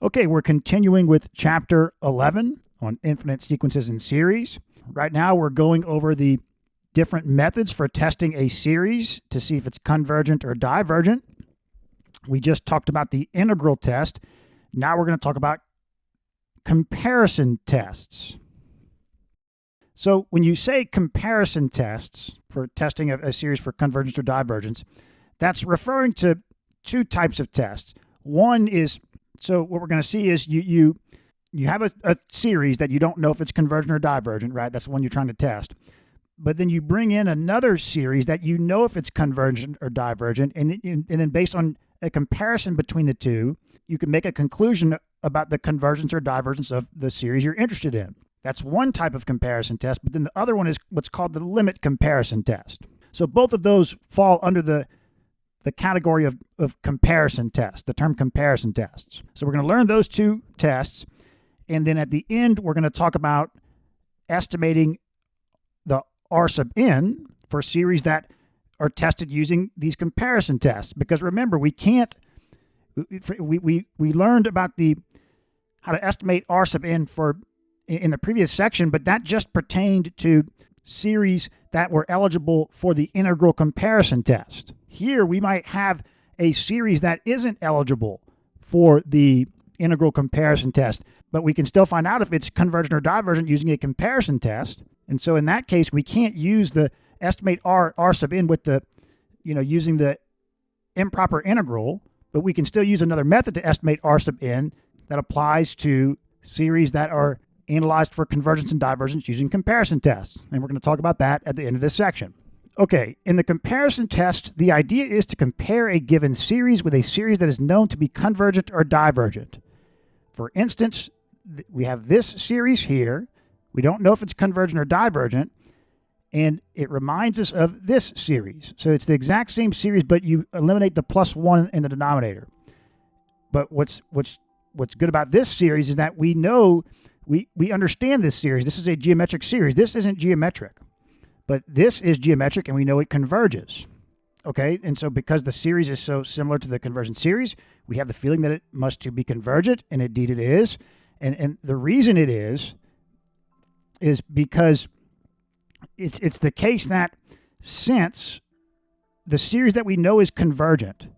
Okay, we're continuing with Chapter 11 on infinite sequences in series. Right now we're going over the different methods for testing a series to see if it's convergent or divergent. We just talked about the integral test. Now we're going to talk about comparison tests. So when you say comparison tests for testing a series for convergence or divergence, that's referring to two types of tests. One is, so what we're going to see is you have a series that you don't know if it's convergent or divergent, right? That's the one you're trying to test. But then you bring in another series that you know if it's convergent or divergent, and then based on a comparison between the two, you can make a conclusion about the convergence or divergence of the series you're interested in. That's one type of comparison test, but then the other one is what's called the limit comparison test. So both of those fall under the category of comparison tests, the term comparison tests. So we're going to learn those two tests, and then at the end, we're going to talk about estimating the R sub n for series that are tested using these comparison tests. Because remember, we learned about how to estimate R sub n in the previous section, but that just pertained to series that were eligible for the integral comparison test. Here, we might have a series that isn't eligible for the integral comparison test, but we can still find out if it's convergent or divergent using a comparison test. And so in that case, we can't use the estimate R sub n with using the improper integral, but we can still use another method to estimate R sub n that applies to series that are analyzed for convergence and divergence using comparison tests. And we're going to talk about that at the end of this section. Okay, in the comparison test, the idea is to compare a given series with a series that is known to be convergent or divergent. For instance, we have this series here. We don't know if it's convergent or divergent, and it reminds us of this series. So it's the exact same series, but you eliminate the +1 in the denominator. But what's good about this series is that we know we understand this series. This is a geometric series. This isn't geometric, but this is geometric, and we know it converges. Okay, and so because the series is so similar to the convergent series, we have the feeling that it must be convergent, and indeed it is. And the reason it is because it's the case that since the series that we know is convergent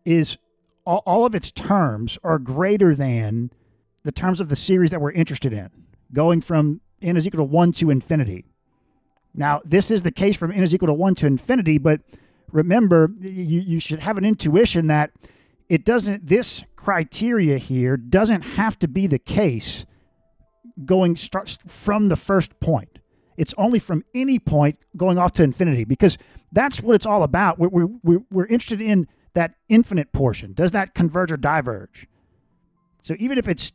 is all of its terms are greater than the terms of the series that we're interested in, going from n is equal to 1 to infinity. Now, this is the case from n is equal to 1 to infinity, but remember, you should have an intuition that this criteria here doesn't have to be the case starts from the first point. It's only from any point going off to infinity, because that's what it's all about. We're interested in that infinite portion. Does that converge or diverge? So even if this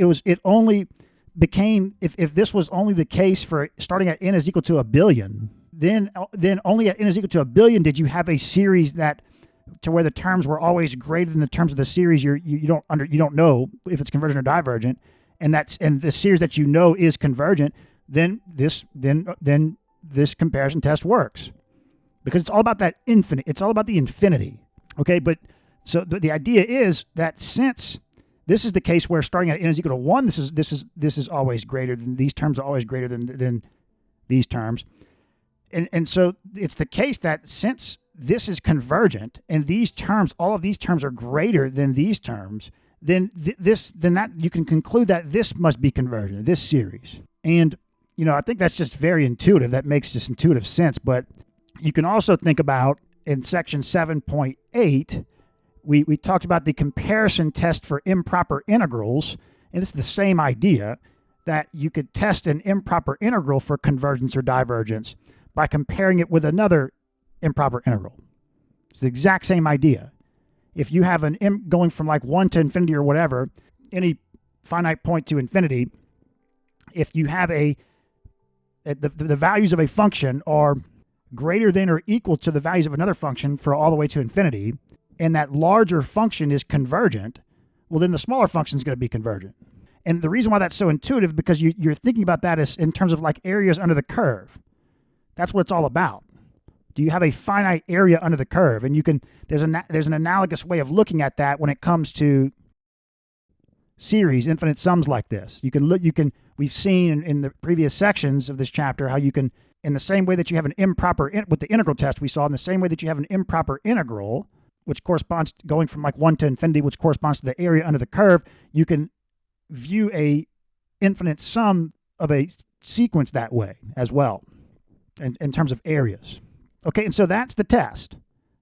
was only the case for starting at n is equal to a billion, then only at n is equal to a billion did you have a series to where the terms were always greater than the terms of the series you don't know if it's convergent or divergent, and the series that you know is convergent, then this comparison test works, because it's all about that infinite. It's all about the infinity. Okay, but so the idea is that since this is the case where starting at n is equal to 1, this is always greater than these terms are always greater than these terms, and so it's the case that since this is convergent and all of these terms are greater than these terms, then that you can conclude that this must be convergent, this series. And I think that's just very intuitive. That makes just intuitive sense. But you can also think about in section 7.8. We talked about the comparison test for improper integrals, and it's the same idea, that you could test an improper integral for convergence or divergence by comparing it with another improper integral. It's the exact same idea. If you have an m going from like 1 to infinity or whatever, any finite point to infinity, if you have the values of a function are greater than or equal to the values of another function for all the way to infinity, and that larger function is convergent, well, then the smaller function is going to be convergent. And the reason why that's so intuitive, because you're thinking about that as in terms of like areas under the curve. That's what it's all about. Do you have a finite area under the curve? And there's an analogous way of looking at that when it comes to series, infinite sums like this. You can look. We've seen in the previous sections of this chapter how you can, in the same way that you have an improper with the integral test we saw, in the same way that you have an improper integral, which corresponds to going from like 1 to infinity, which corresponds to the area under the curve, you can view a infinite sum of a sequence that way as well, in terms of areas. Okay, and so that's the test.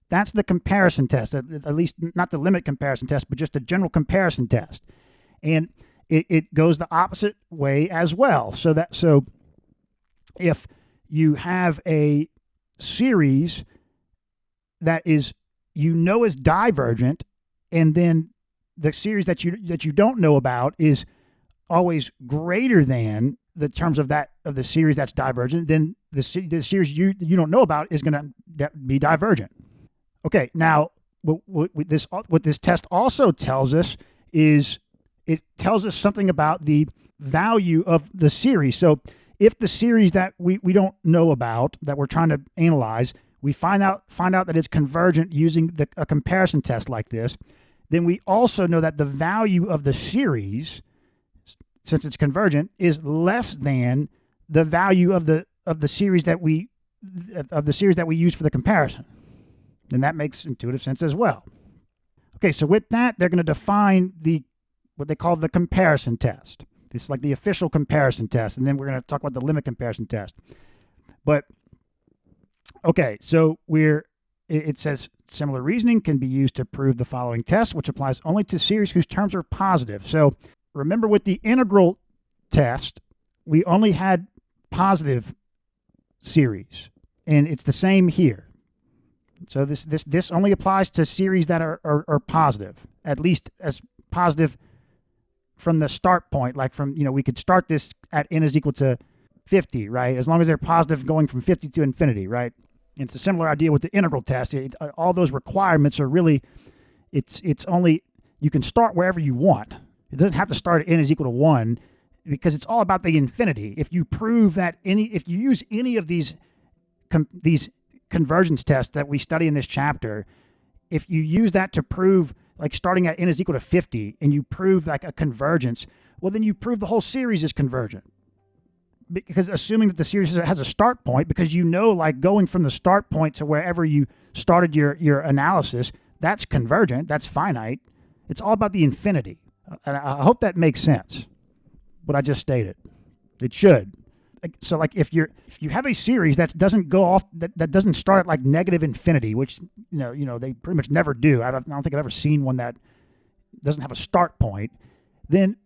That's the comparison test, at least not the limit comparison test, but just the general comparison test. And it goes the opposite way as well. So if you have a series that is is divergent, and then the series that you don't know about is always greater than the terms of the series that's divergent, then the series you don't know about is going to be divergent. Okay, now what this test also tells us is it tells us something about the value of the series. So if the series that we don't know about, that we're trying to analyze, we find out that it's convergent using a comparison test like this, then we also know that the value of the series, since it's convergent, is less than the value of the series that we use for the comparison. And that makes intuitive sense as well. Okay, so with that, they're going to define what they call the comparison test. It's like the official comparison test, and then we're going to talk about the limit comparison test. But okay, so it says similar reasoning can be used to prove the following test, which applies only to series whose terms are positive. So remember, with the integral test, we only had positive series, and it's the same here. So this only applies to series that are positive, at least as positive from the start point. Like we could start this at n is equal to 50, right? As long as they're positive going from 50 to infinity, right? And it's a similar idea with the integral test. All those requirements are really, it's only, you can start wherever you want. It doesn't have to start at n is equal to 1, because it's all about the infinity. If you prove that if you use any of these convergence tests that we study in this chapter, if you use that to prove, like starting at n is equal to 50, and you prove like a convergence, well, then you prove the whole series is convergent. Because assuming that the series has a start point, because like going from the start point to wherever you started your analysis, that's convergent, that's finite. It's all about the infinity. And I hope that makes sense, what I just stated. It should. So like if you have a series that doesn't go off, that doesn't start at like negative infinity, which they pretty much never do. I don't think I've ever seen one that doesn't have a start point. Then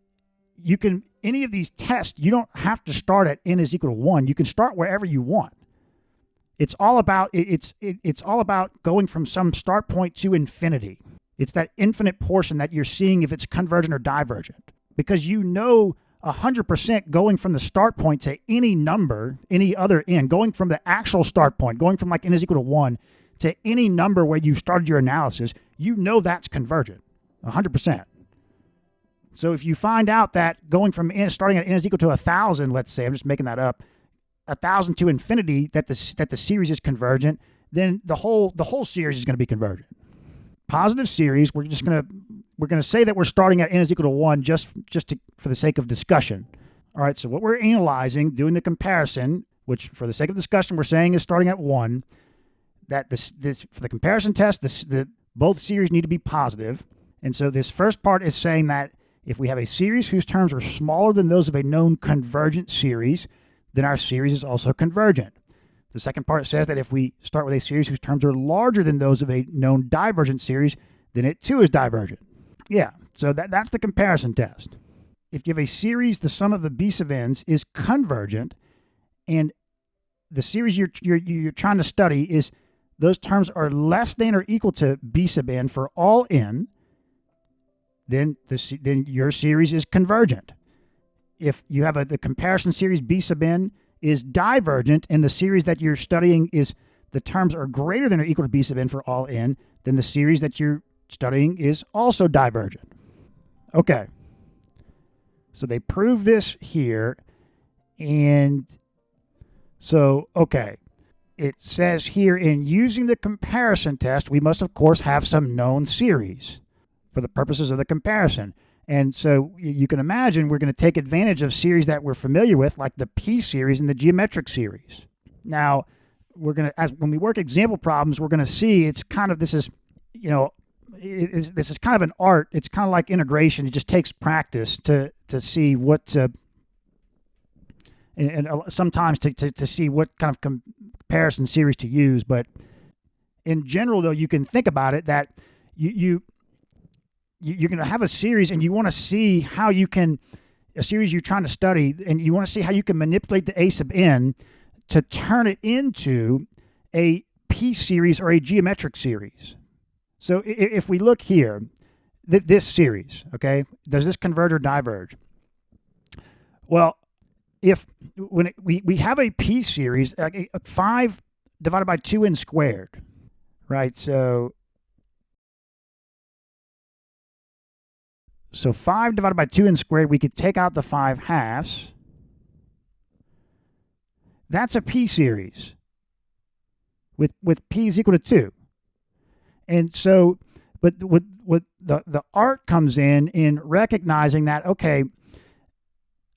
you can, any of these tests, you don't have to start at n is equal to 1. You can start wherever you want. It's all about it's all about going from some start point to infinity. It's that infinite portion that you're seeing if it's convergent or divergent, because 100% going from the start point to any number, any other n, going from the actual start point, going from like n is equal to 1 to any number where you started your analysis, that's convergent, 100%. So if you find out that going from starting at n is equal to 1,000, let's say, I'm just making that up, 1,000 to infinity, that the series is convergent, then the whole series is going to be convergent. Positive series, we're going to say that we're starting at n is equal to 1 for the sake of discussion. All right, so what we're analyzing, doing the comparison, which for the sake of discussion we're saying is starting at 1, that this for the comparison test, both series need to be positive. And so this first part is saying that if we have a series whose terms are smaller than those of a known convergent series, then our series is also convergent. The second part says that if we start with a series whose terms are larger than those of a known divergent series, then it too is divergent. Yeah, so that's the comparison test. If you have a series, the sum of the b sub n's is convergent, and the series you're trying to study is those terms are less than or equal to b sub n for all n, then your series is convergent. If you have the comparison series b sub n is divergent, and the series that you're studying is the terms are greater than or equal to b sub n for all n, then the series that you're studying is also divergent. Okay. So they prove this here, and so, okay. It says here, in using the comparison test, we must, of course, have some known series for the purposes of the comparison. And so you can imagine we're going to take advantage of series that we're familiar with, like the P series and the geometric series. Now, we're going to, as when we work example problems, we're going to see it's kind of, this is, this is kind of an art. It's kind of like integration. It just takes practice to see what, and sometimes to see what kind of comparison series to use. But in general, though, you can think about it that you're going to have a series and you want to see how you can, a series you're trying to study, and you want to see how you can manipulate the A sub n to turn it into a P series or a geometric series. So if we look here, this series, okay, does this converge or diverge? Well, when we have a P series, 5 divided by 2n squared, right? So 5 divided by 2n squared, we could take out the 5 halves. That's a P series with P is equal to 2. And so, but what the art comes in recognizing that, okay,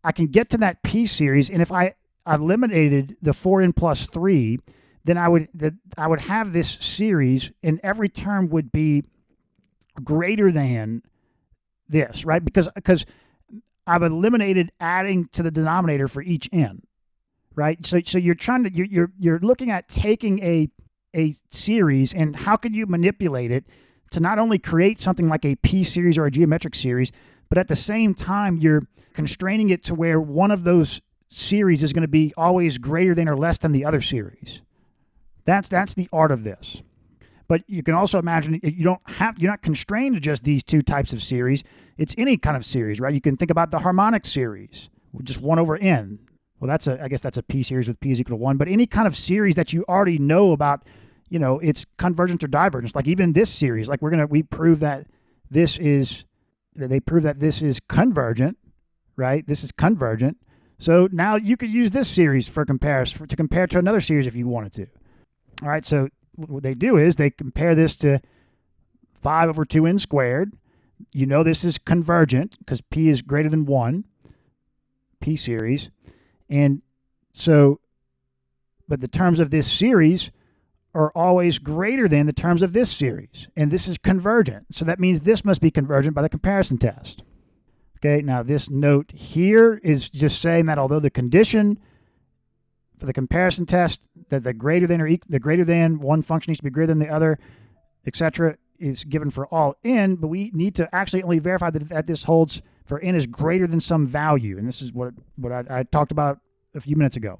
I can get to that P series, and if I eliminated the 4n plus 3, then I would have this series, and every term would be greater than this, right? Because I've eliminated adding to the denominator for each n, right? So you're trying to you're looking at taking a series and how can you manipulate it to not only create something like a P series or a geometric series, but at the same time you're constraining it to where one of those series is going to be always greater than or less than the other series. That's the art of this. But you can also imagine you're not constrained to just these two types of series. It's any kind of series, right? You can think about the harmonic series, just 1 over n. Well, I guess that's a P series with P is equal to 1. But any kind of series that you already know about, it's convergence or divergence. Like even this series, like we prove that they prove that this is convergent, right? This is convergent. So now you could use this series for comparison to compare to another series if you wanted to. All right, so what they do is they compare this to 5 over 2n squared. This is convergent because P is greater than 1, P series. And so, but the terms of this series are always greater than the terms of this series. And this is convergent. So that means this must be convergent by the comparison test. Okay, now this note here is just saying that although the condition for the comparison test that the greater than one function needs to be greater than the other, etc., is given for all n, but we need to actually only verify that this holds for n is greater than some value. And this is what I talked about a few minutes ago.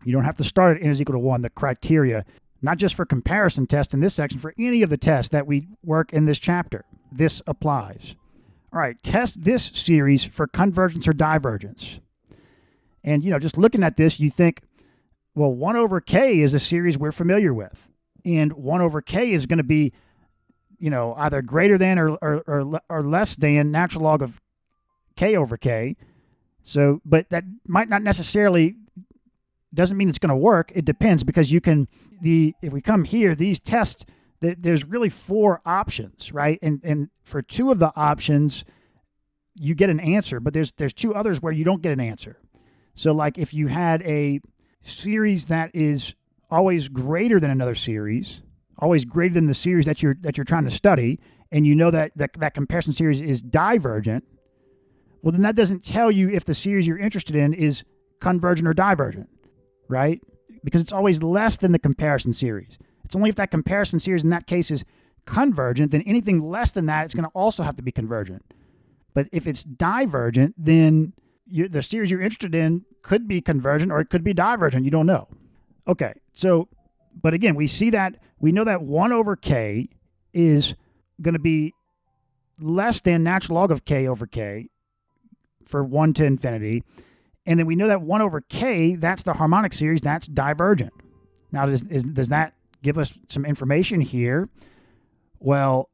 You don't have to start at n is equal to 1. The criteria, not just for comparison test in this section, for any of the tests that we work in this chapter, this applies. All right, test this series for convergence or divergence. And, just looking at this, you think, well, 1 over k is a series we're familiar with. And 1 over k is going to be, either greater than or less than natural log of k over k. So, but that might not necessarily, doesn't mean it's going to work. It depends because if we come here, these tests, there's really 4 options, right? And for 2 of the options, you get an answer, but there's 2 others where you don't get an answer. So like if you had a series that is always greater than another series, always greater than the series that you're trying to study, and that comparison series is divergent, well, then that doesn't tell you if the series you're interested in is convergent or divergent, right? Because it's always less than the comparison series. It's only if that comparison series in that case is convergent, then anything less than that, it's going to also have to be convergent. But if it's divergent, then the series you're interested in could be convergent or it could be divergent. You don't know. Okay, so, but again, we know that 1 over k is going to be less than natural log of k over k for 1 to infinity. And then we know that 1 over k, that's the harmonic series, that's divergent. Now, does that give us some information here? Well,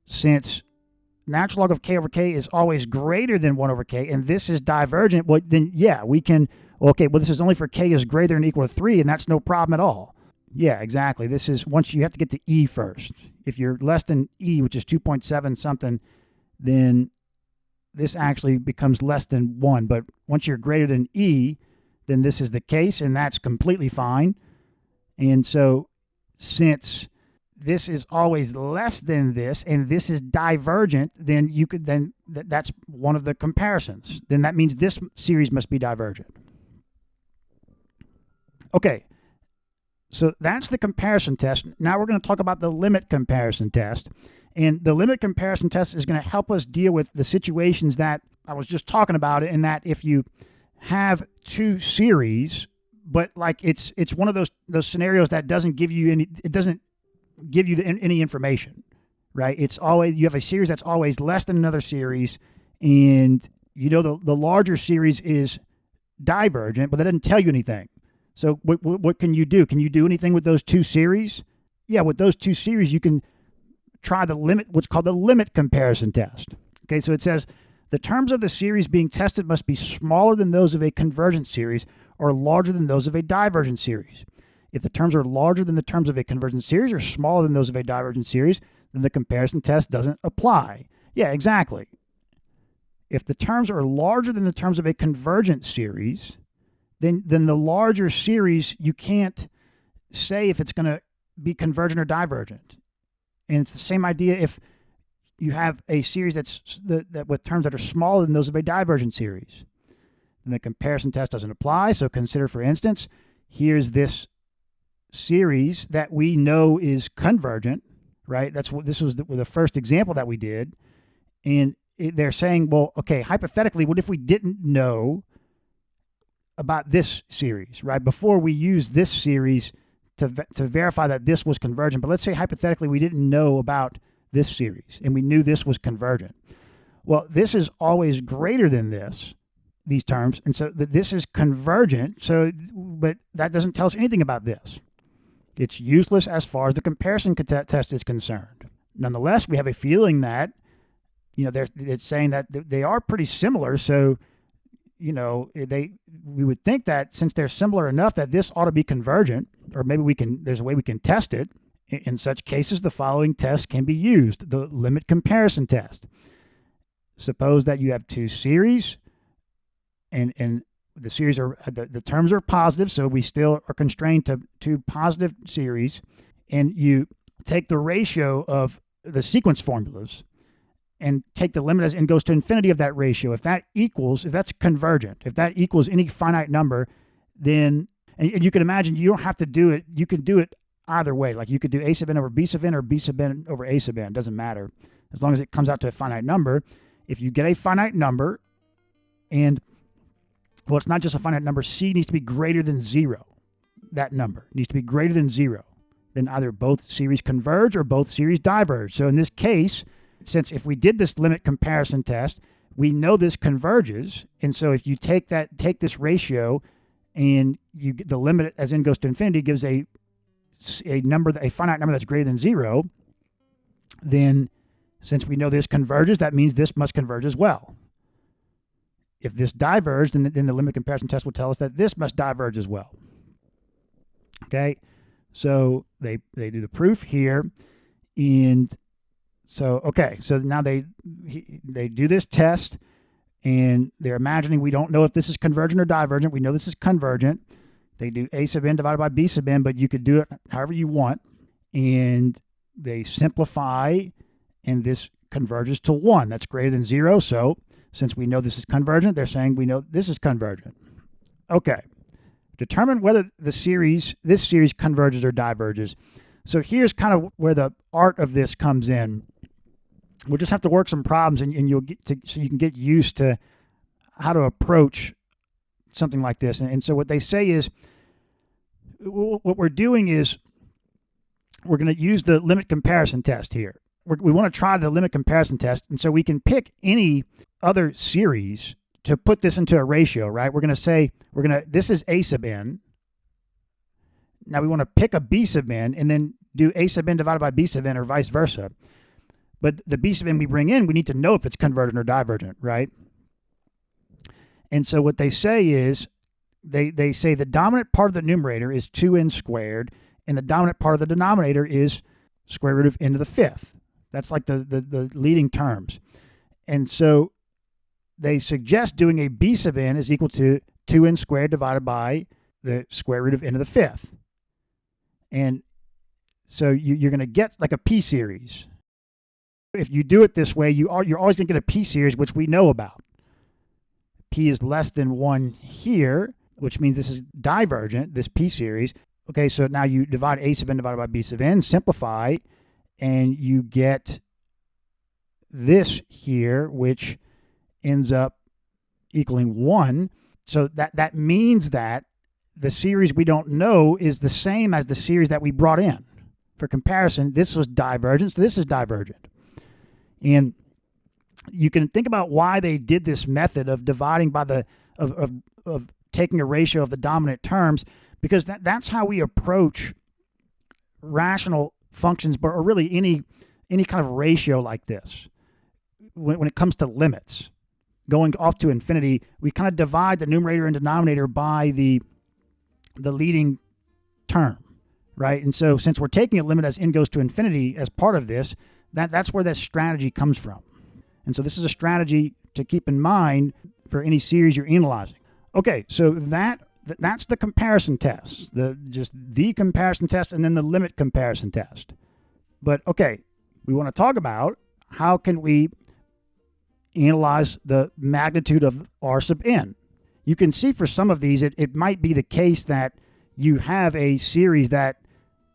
since natural log of k over k is always greater than 1 over k, and this is divergent, well, then, yeah, we can, okay, well, this is only for k is greater than or equal to 3, and that's no problem at all. Yeah, exactly. This is, once you have to get to e first. If you're less than e, which is 2.7 something, then this actually becomes less than 1. But once you're greater than e, then this is the case, and that's completely fine. And so since this is always less than this, and this is divergent, then you could that's one of the comparisons. Then that means this series must be divergent. Okay, so that's the comparison test. Now we're going to talk about the limit comparison test. And the limit comparison test is going to help us deal with the situations that I was just talking about, in that if you have two series, but like it's one of those scenarios that doesn't give you any information, right? It's always, you have a series that's always less than another series, and you know the larger series is divergent, but that doesn't tell you anything. So what can you do? Can you do anything with those two series? Yeah, with those two series, you can try the limit, what's called the limit comparison test. Okay, so it says the terms of the series being tested must be smaller than those of a convergent series or larger than those of a divergent series. If the terms are larger than the terms of a convergent series or smaller than those of a divergent series, then the comparison test doesn't apply. Yeah, exactly. If the terms are larger than the terms of a convergent series, then the larger series, you can't say if it's going to be convergent or divergent. And it's the same idea if you have a series that with terms that are smaller than those of a divergent series. Then the comparison test doesn't apply. So consider, for instance, here's this series that we know is convergent, right? That's what this was the first example that we did. And they're saying, well, okay, hypothetically, what if we didn't know about this series, right? Before we use this series to verify that this was convergent. But let's say hypothetically we didn't know about this series and we knew this was convergent. Well, this is always greater than these terms, and so this is convergent. So, but that doesn't tell us anything about this. It's useless as far as the comparison test is concerned. Nonetheless, we have a feeling that, it's saying that they are pretty similar. So, we would think that since they're similar enough that this ought to be convergent, or maybe there's a way we can test it. In such cases, the following test can be used: the limit comparison test. Suppose that you have two series, and the series are the terms are positive, so we still are constrained to two positive series, and you take the ratio of the sequence formulas and take the limit as n goes to infinity of that ratio. If that's convergent, if that equals any finite number, then, and you can imagine you don't have to do it, you can do it either way. Like you could do a sub n over b sub n or b sub n over a sub n, it doesn't matter, as long as it comes out to a finite number. If you get a finite number, and, well, it's not just a finite number, c needs to be greater than 0. That number needs to be greater than 0. Then either both series converge or both series diverge. So in this case, since if we did this limit comparison test, we know this converges. And so if you take this ratio and you get the limit as n goes to infinity gives a finite number that's greater than 0, then since we know this converges, that means this must converge as well. If this diverged, then the limit comparison test will tell us that this must diverge as well. Okay, so they do the proof here, and so now they do this test, and they're imagining we don't know if this is convergent or divergent. We know this is convergent. They do a sub n divided by b sub n, but you could do it however you want, and they simplify, and this converges to 1. That's greater than 0. So since we know this is convergent, they're saying we know this is convergent. Okay. Determine whether this series converges or diverges. So here's kind of where the art of this comes in. We'll just have to work some problems, and you'll so you can get used to how to approach something like this. And so what they say is, what we're doing is we're going to use the limit comparison test here. We want to try the limit comparison test, and so we can pick any other series to put this into a ratio, right? We're going to say, this is a sub n. Now we want to pick a b sub n and then do a sub n divided by b sub n, or vice versa. But the b sub n we bring in, we need to know if it's convergent or divergent, right? And so what they say is, they say the dominant part of the numerator is 2n squared, and the dominant part of the denominator is square root of n to the 5th. That's like the leading terms. And so they suggest doing a b sub n is equal to 2n squared divided by the square root of n to the fifth. And so you're going to get like a p series. If you do it this way, you're always going to get a p series, which we know about. P is less than 1 here, which means this is divergent, this p series. Okay, so now you divide a sub n divided by b sub n, simplify, and you get this here, which ends up equaling 1. So that means that the series we don't know is the same as the series that we brought in. For comparison, this was divergent, so this is divergent. And you can think about why they did this method of dividing by the of taking a ratio of the dominant terms, because that's how we approach rational functions, but or really any kind of ratio like this. When it comes to limits, going off to infinity, we kind of divide the numerator and denominator by the leading term, right? And so since we're taking a limit as n goes to infinity as part of this, that's where that strategy comes from. And so this is a strategy to keep in mind for any series you're analyzing. Okay, so that's the comparison test, the comparison test, and then the limit comparison test. But okay, we want to talk about how can we analyze the magnitude of r sub n. You can see for some of these, it might be the case that you have a series that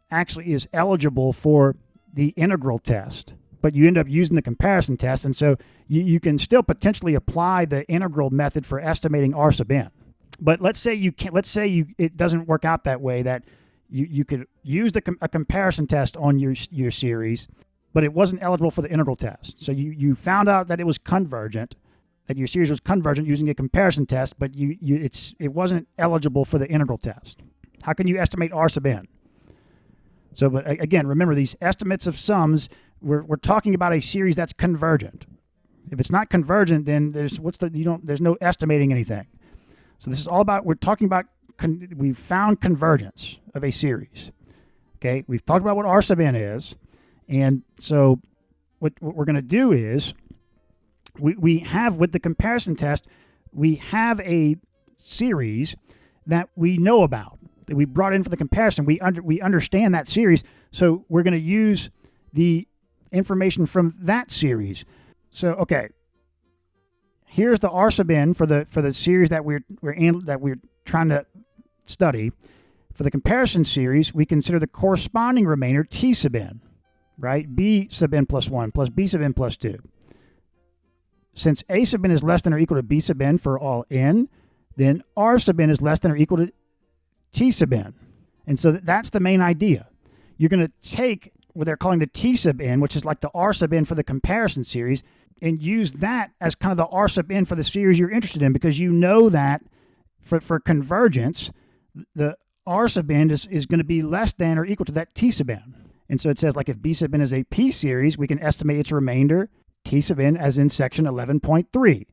actually is eligible for the integral test, but you end up using the comparison test, and so you can still potentially apply the integral method for estimating r sub n. But let's say it doesn't work out that way, that you could use a comparison test on your series, but it wasn't eligible for the integral test. So you found out that it was convergent, that your series was convergent using a comparison test, but it wasn't eligible for the integral test. How can you estimate r sub n? So, but again, remember these estimates of sums. We're talking about a series that's convergent. If it's not convergent, then there's no estimating anything. So this is all about, we're talking about, we've found convergence of a series. Okay, we've talked about what r sub n is, and so what we're going to do is we have, with the comparison test, we have a series that we know about, that we brought in for the comparison. We understand that series, so we're going to use the information from that series. So okay, here's the r sub n for the series that we're trying to study. For the comparison series, we consider the corresponding remainder t sub n, right? B sub n plus 1 plus b sub n plus 2. Since a sub n is less than or equal to b sub n for all n, then r sub n is less than or equal to t sub n. And so that's the main idea. You're going to take what they're calling the t sub n, which is like the r sub n for the comparison series, and use that as kind of the r sub n for the series you're interested in, because you know that for convergence, the r sub n is going to be less than or equal to that t sub n. And so it says, like, if b sub n is a p series, we can estimate its remainder t sub n as in section 11.3.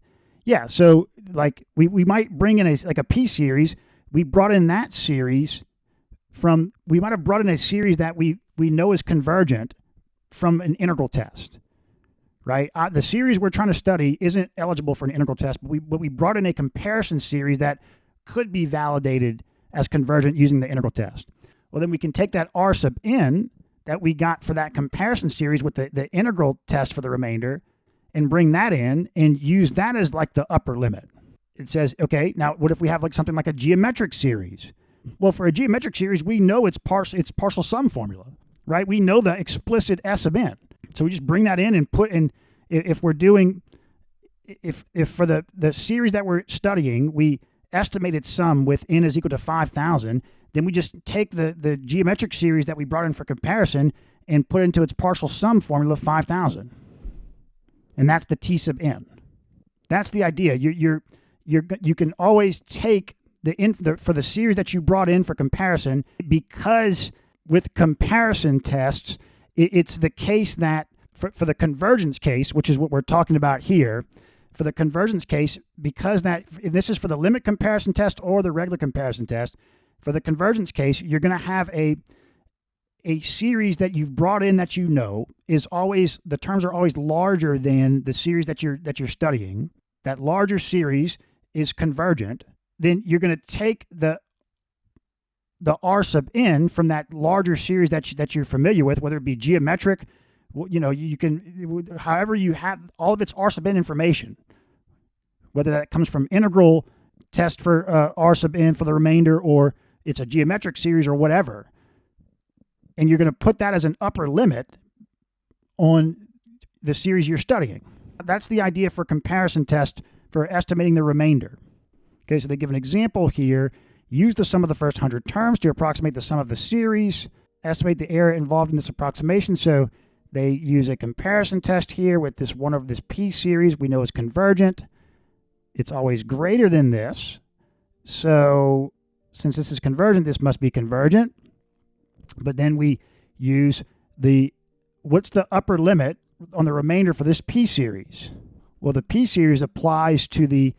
Yeah, so like we might bring in a p series. We brought in that series we might have brought in a series that we know is convergent from an integral test, right? The series we're trying to study isn't eligible for an integral test, but we brought in a comparison series that could be validated as convergent using the integral test. Well, then we can take that r sub n that we got for that comparison series with the integral test for the remainder and bring that in and use that as like the upper limit. It says, okay, now what if we have like something like a geometric series? Well, for a geometric series, we know it's partial sum formula, right? We know the explicit S sub n. So we just bring that in and put in, if for the series that we're studying, we estimated sum with n is equal to 5,000, then we just take the geometric series that we brought in for comparison and put into its partial sum formula 5,000. And that's the t sub n. That's the idea. You can always take for the series that you brought in for comparison, because with comparison tests, it's the case that for the convergence case, which is what we're talking about here, for the convergence case, because this is for the limit comparison test or the regular comparison test, for the convergence case, you're going to have a series that you've brought in that you know is always, the terms are always larger than the series that you're studying. that larger series is convergent, then you're going to take the R sub n from that larger series that you're familiar with, whether it be geometric, you can, however you have all of its R sub n information, whether that comes from integral test for R sub n for the remainder, or it's a geometric series or whatever. And you're going to put that as an upper limit on the series you're studying. That's the idea for comparison test for estimating the remainder. Okay, so they give an example here. Use the sum of the first 100 terms to approximate the sum of the series. Estimate the error involved in this approximation. So they use a comparison test here with this one of this P series we know is convergent. It's always greater than this. So since this is convergent, this must be convergent. But then we use what's the upper limit on the remainder for this P series? Well, the P series applies to the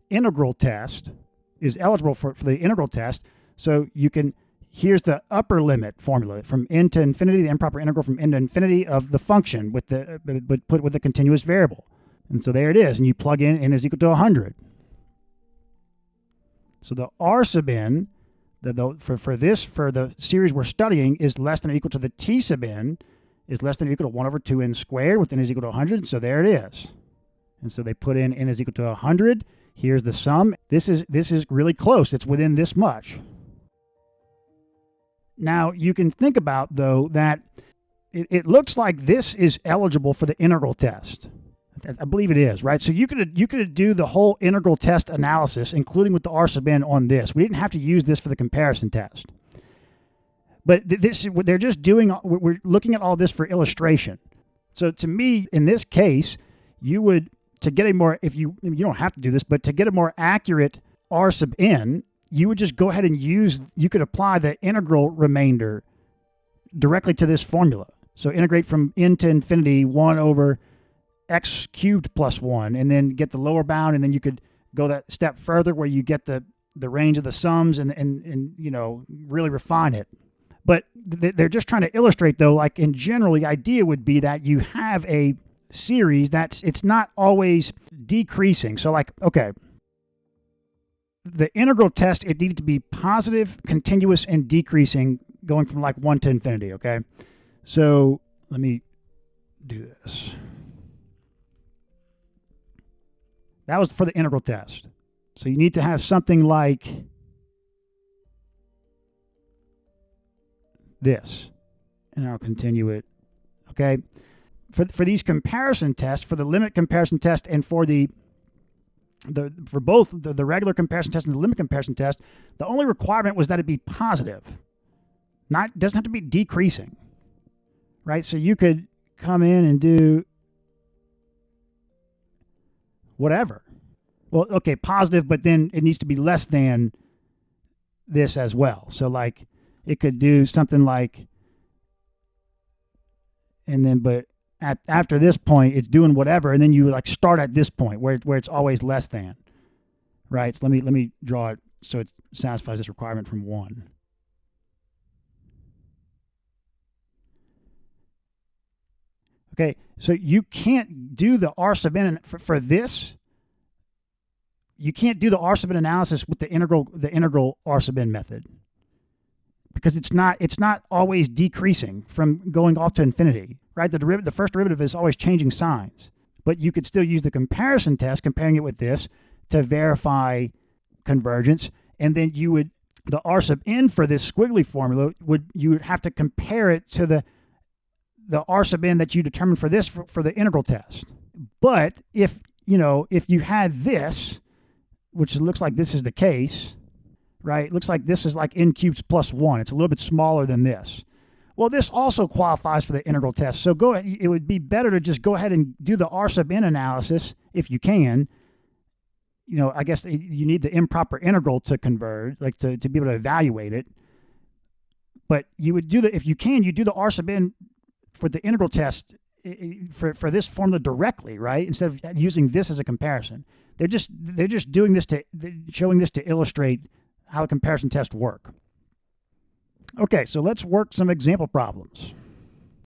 integral test, is eligible for the integral test. So here's the upper limit formula from n to infinity, the improper integral from n to infinity of the function but put with a continuous variable. And so there it is. And you plug in n is equal to 100. So the R sub n, for the series we're studying, is less than or equal to the T sub n is less than or equal to 1 over 2n squared with n is equal to 100. So there it is. And so they put in n is equal to 100. Here's the sum. This is really close. It's within this much. Now you can think about, though, that it looks like this is eligible for the integral test. I believe it is, right? So you could do the whole integral test analysis, including with the R sub n on this. We didn't have to use this for the comparison test. But they're just doing, we're looking at all this for illustration. So to me, in this case, you would, to get a more, you don't have to do this, but to get a more accurate R sub n, you would just go ahead and you could apply the integral remainder directly to this formula. So integrate from n to infinity 1 over x cubed plus 1, and then get the lower bound, and then you could go that step further where you get the range of the sums and really refine it. But they're just trying to illustrate, though, like in general, the idea would be that you have a series it's not always decreasing. So like, okay, the integral test, it needed to be positive, continuous, and decreasing, going from like 1 to infinity, okay? So let me do this. That was for the integral test. So you need to have something like this, and I'll continue it, okay? For these comparison tests, for the limit comparison test and for for both the regular comparison test and the limit comparison test, the only requirement was that it be positive. Doesn't have to be decreasing, right? So you could come in and do whatever. Well, okay, positive, but then it needs to be less than this as well. So like it could do something like, and then, but after this point, it's doing whatever, and then you like start at this point where it's always less than, right? So let me draw it so it satisfies this requirement from 1. Okay, so you can't do the R sub n for this. You can't do the R sub n analysis with the integral R sub n method, because it's not always decreasing from going off to infinity, right? The first derivative is always changing signs, but you could still use the comparison test, comparing it with this, to verify convergence, and then the R sub n for this squiggly formula you would have to compare it to the R sub n that you determined for this for the integral test. But if you had this, which looks like this is the case, right? It looks like this is like n cubed plus 1. It's a little bit smaller than this. Well, this also qualifies for the integral test. So it would be better to just go ahead and do the R sub n analysis if you can. I guess you need the improper integral to converge, like to be able to evaluate it. But you would if you can, you do the R sub n for the integral test for this formula directly, right? Instead of using this as a comparison. They're just doing this showing this to illustrate how the comparison tests work. Okay, so let's work some example problems.